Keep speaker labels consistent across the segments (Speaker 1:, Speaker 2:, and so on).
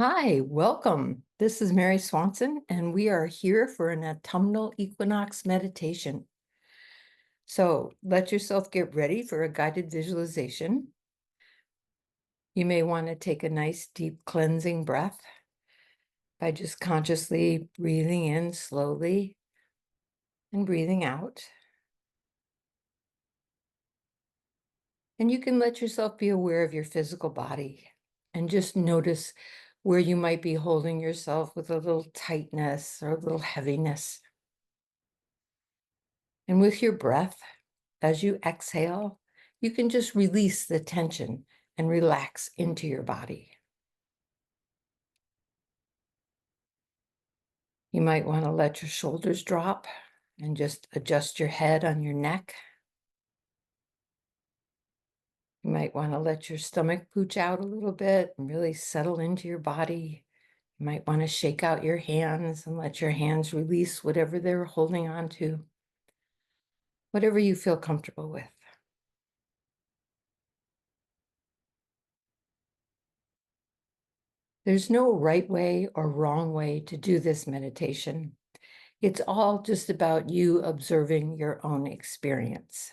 Speaker 1: Hi, welcome. This is Mary Swanson, and we are here for an autumnal equinox meditation. So let yourself get ready for a guided visualization. You may want to take a nice deep cleansing breath by just consciously breathing in slowly and breathing out. And you can let yourself be aware of your physical body and just notice where you might be holding yourself with a little tightness or a little heaviness. And with your breath, as you exhale, you can just release the tension and relax into your body. You might want to let your shoulders drop and just adjust your head on your neck. You might want to let your stomach pooch out a little bit and really settle into your body. You might want to shake out your hands and let your hands release whatever they're holding on to, whatever you feel comfortable with. There's no right way or wrong way to do this meditation. It's all just about you observing your own experience.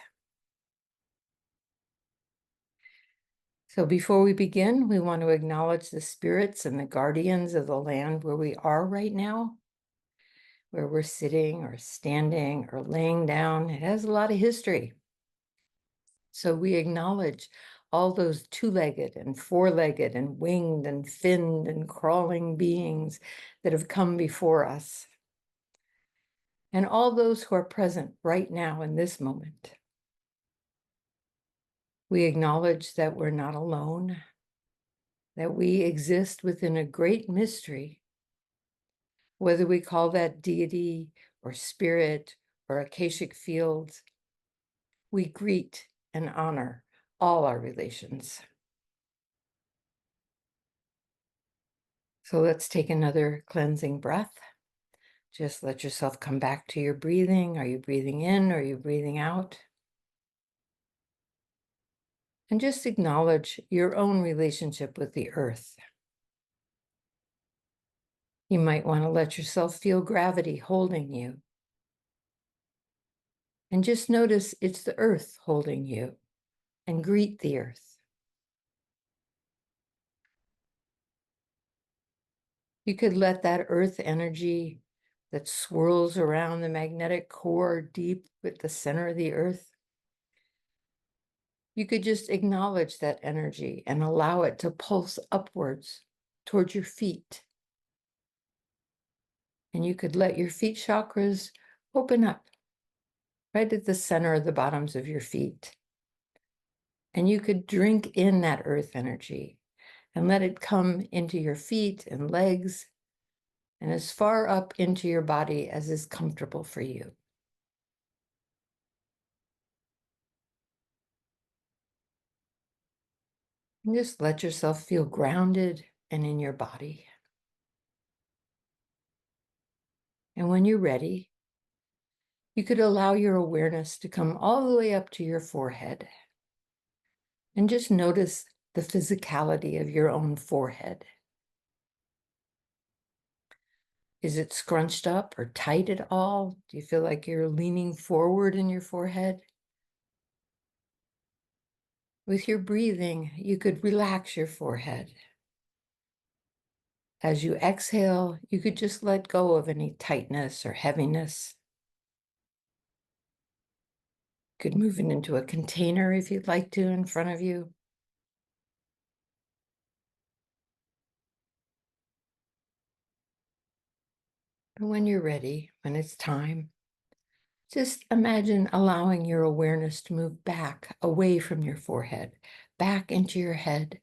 Speaker 1: So before we begin, we want to acknowledge the spirits and the guardians of the land where we are right now, where we're sitting or standing or laying down. It has a lot of history. So we acknowledge all those two-legged and four-legged and winged and finned and crawling beings that have come before us, and all those who are present right now in this moment. We acknowledge that we're not alone, that we exist within a great mystery, whether we call that deity or spirit or Akashic fields. We greet and honor all our relations. So let's take another cleansing breath. Just let yourself come back to your breathing. Are you breathing in? Are you breathing out? And just acknowledge your own relationship with the earth. You might want to let yourself feel gravity holding you. And just notice it's the earth holding you, and greet the earth. You could let that earth energy that swirls around the magnetic core deep at the center of the earth, you could just acknowledge that energy and allow it to pulse upwards towards your feet. And you could let your feet chakras open up right at the center of the bottoms of your feet. And you could drink in that earth energy and let it come into your feet and legs and as far up into your body as is comfortable for you. And just let yourself feel grounded and in your body. And when you're ready, you could allow your awareness to come all the way up to your forehead and just notice the physicality of your own forehead. Is it scrunched up or tight at all? Do you feel like you're leaning forward in your forehead? With your breathing, you could relax your forehead. As you exhale, you could just let go of any tightness or heaviness. You could move it into a container if you'd like to in front of you. And when you're ready, when it's time, just imagine allowing your awareness to move back away from your forehead, back into your head,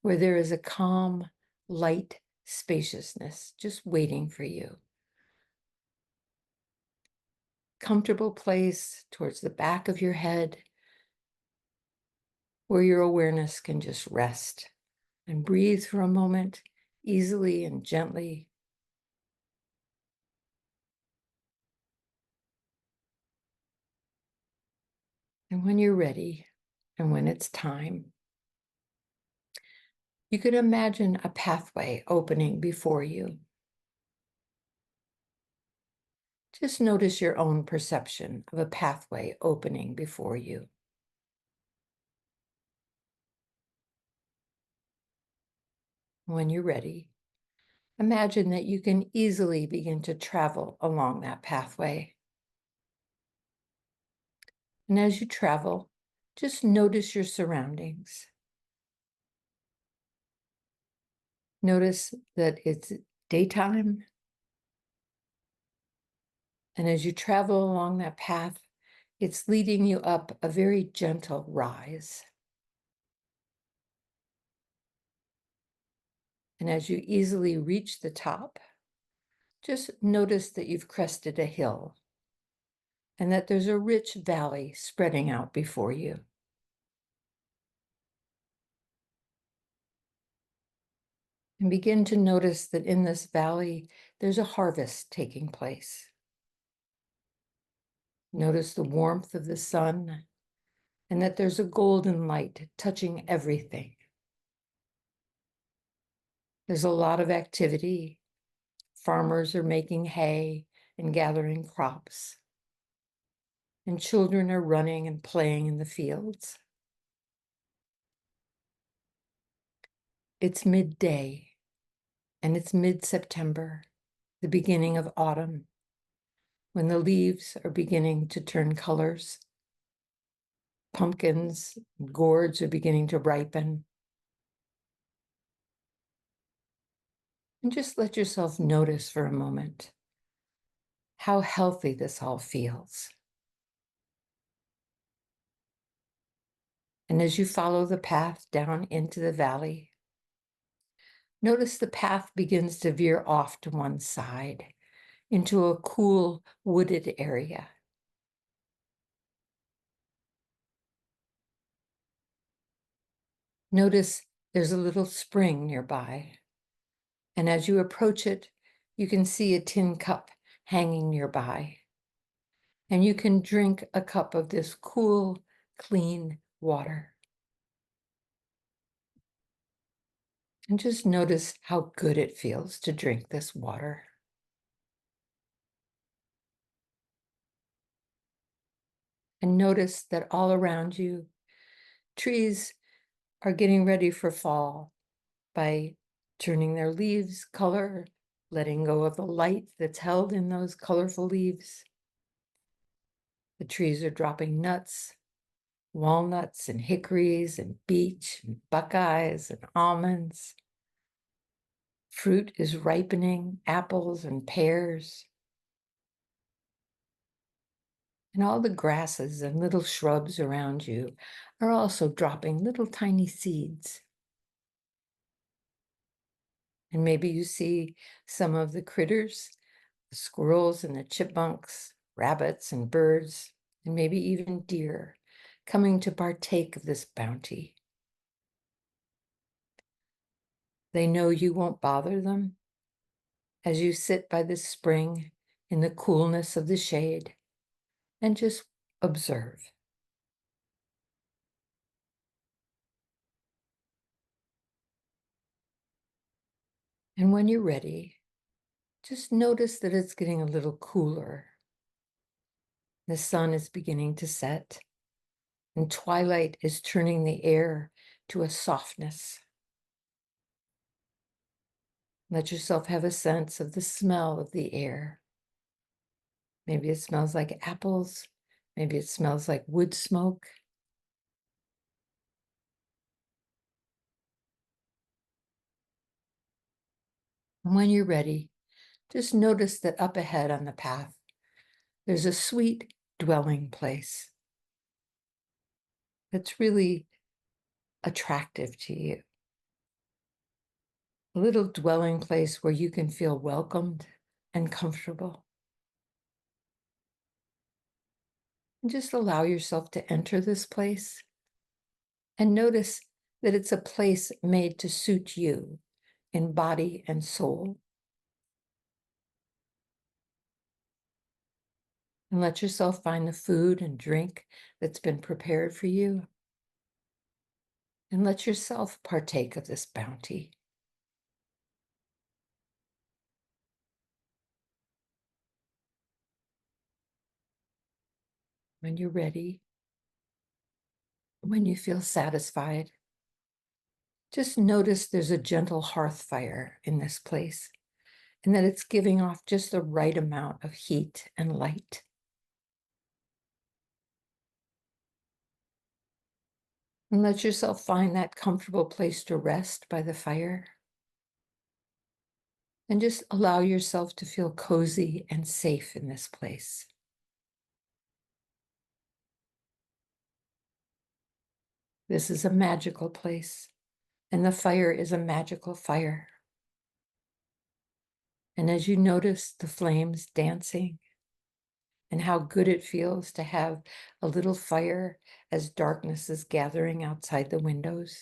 Speaker 1: where there is a calm, light spaciousness just waiting for you. Comfortable place towards the back of your head where your awareness can just rest and breathe for a moment, easily and gently. And when you're ready, and when it's time, You can imagine a pathway opening before you. Just notice your own perception of a pathway opening before you. When you're ready, imagine that you can easily begin to travel along that pathway. And as you travel, just notice your surroundings. Notice that it's daytime. And as you travel along that path, it's leading you up a very gentle rise. And as you easily reach the top, just notice that you've crested a hill and that there's a rich valley spreading out before you. And begin to notice that in this valley, there's a harvest taking place. Notice the warmth of the sun and that there's a golden light touching everything. There's a lot of activity. Farmers are making hay and gathering crops. And children are running and playing in the fields. It's midday, and it's mid-September, the beginning of autumn, when the leaves are beginning to turn colors. Pumpkins and gourds are beginning to ripen. And just let yourself notice for a moment how healthy this all feels. And as you follow the path down into the valley, notice the path begins to veer off to one side into a cool wooded area. Notice there's a little spring nearby, and as you approach it, you can see a tin cup hanging nearby, and you can drink a cup of this cool, clean water. And just notice how good it feels to drink this water. And notice that all around you, trees are getting ready for fall by turning their leaves color, letting go of the light that's held in those colorful leaves. The trees are dropping nuts, walnuts and hickories and beech and buckeyes and almonds. Fruit is ripening, apples and pears. And all the grasses and little shrubs around you are also dropping little tiny seeds. And maybe you see some of the critters, the squirrels and the chipmunks, rabbits and birds, and maybe even deer coming to partake of this bounty. They know you won't bother them as you sit by the spring in the coolness of the shade and just observe. And when you're ready, just notice that it's getting a little cooler. The sun is beginning to set, and twilight is turning the air to a softness. Let yourself have a sense of the smell of the air. Maybe it smells like apples. Maybe it smells like wood smoke. And when you're ready, just notice that up ahead on the path, there's a sweet dwelling place that's really attractive to you. A little dwelling place where you can feel welcomed and comfortable. And just allow yourself to enter this place and notice that it's a place made to suit you in body and soul. And let yourself find the food and drink that's been prepared for you. and let yourself partake of this bounty. When you're ready, when you feel satisfied, just notice there's a gentle hearth fire in this place and that it's giving off just the right amount of heat and light. And let yourself find that comfortable place to rest by the fire. And just allow yourself to feel cozy and safe in this place. This is a magical place, and the fire is a magical fire. And as you notice the flames dancing and how good it feels to have a little fire as darkness is gathering outside the windows,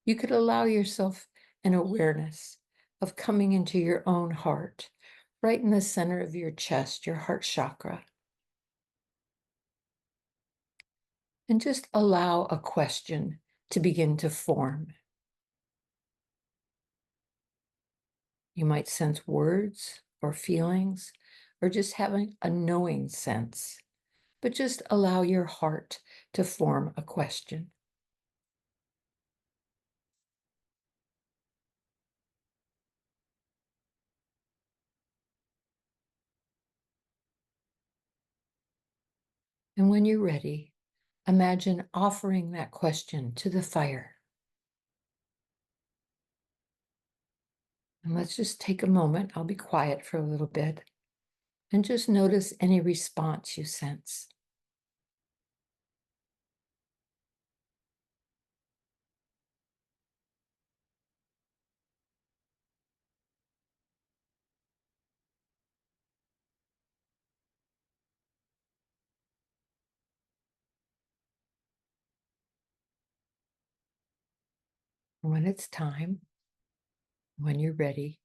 Speaker 1: you could allow yourself an awareness of coming into your own heart, right in the center of your chest, your heart chakra. And just allow a question to begin to form. You might sense words or feelings, or just having a knowing sense, but just allow your heart to form a question. And when you're ready, imagine offering that question to the fire. And let's just take a moment. I'll be quiet for a little bit and just notice any response you sense. When it's time, when you're ready,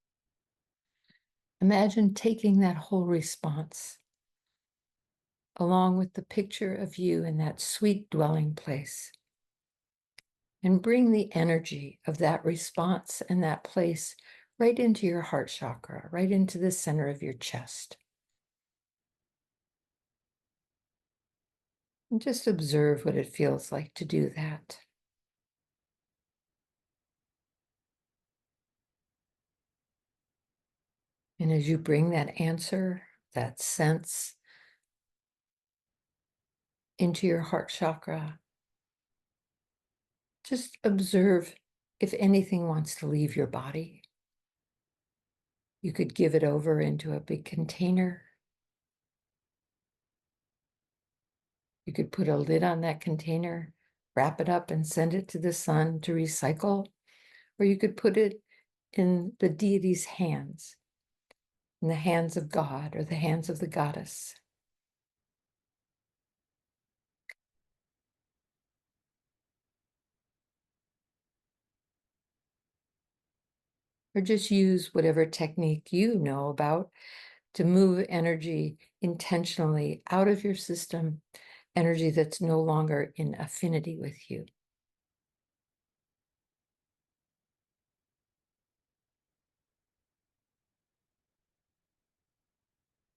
Speaker 1: imagine taking that whole response along with the picture of you in that sweet dwelling place, and bring the energy of that response and that place right into your heart chakra, right into the center of your chest. And just observe what it feels like to do that. And as you bring that answer, that sense into your heart chakra, just observe if anything wants to leave your body. You could give it over into a big container. You could put a lid on that container, wrap it up and send it to the sun to recycle, or you could put it in the deity's hands, in the hands of God or the hands of the goddess. Or just use whatever technique you know about to move energy intentionally out of your system, energy that's no longer in affinity with you.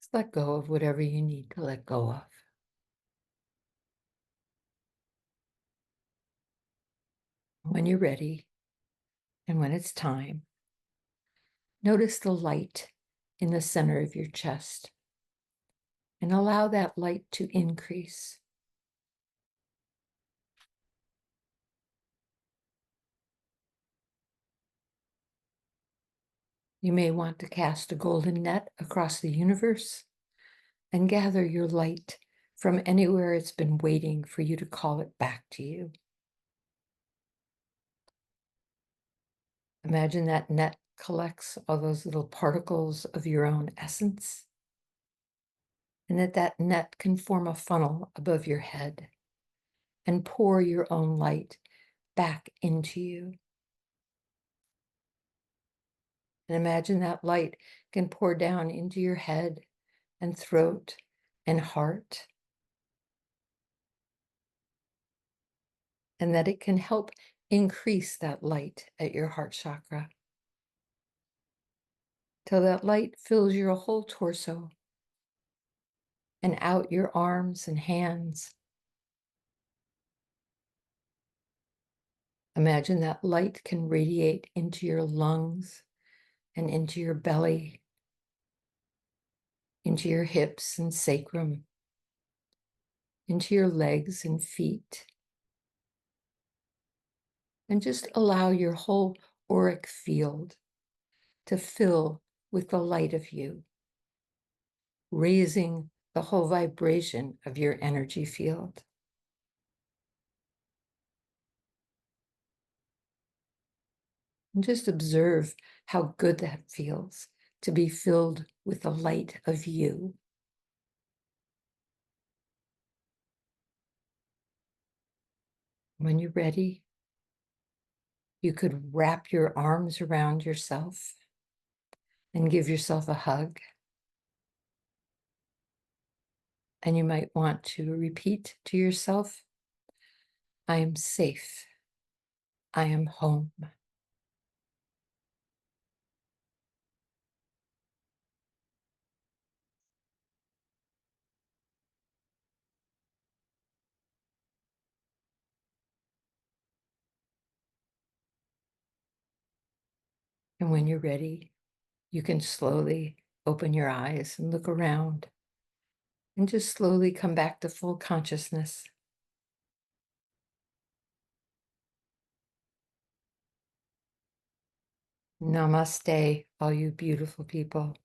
Speaker 1: Just let go of whatever you need to let go of. When you're ready and when it's time, notice the light in the center of your chest and allow that light to increase. You may want to cast a golden net across the universe and gather your light from anywhere it's been waiting for you to call it back to you. Imagine that net collects all those little particles of your own essence, and that net can form a funnel above your head and pour your own light back into you. And imagine that light can pour down into your head and throat and heart. and that it can help increase that light at your heart chakra till that light fills your whole torso and out your arms and hands. Imagine that light can radiate into your lungs and into your belly, into your hips and sacrum, into your legs and feet. And just allow your whole auric field to fill with the light of you, raising the whole vibration of your energy field. And just observe how good that feels to be filled with the light of you. When you're ready, you could wrap your arms around yourself and give yourself a hug. And you might want to repeat to yourself, I am safe. I am home. And when you're ready, you can slowly open your eyes and look around and just slowly come back to full consciousness. Namaste, all you beautiful people.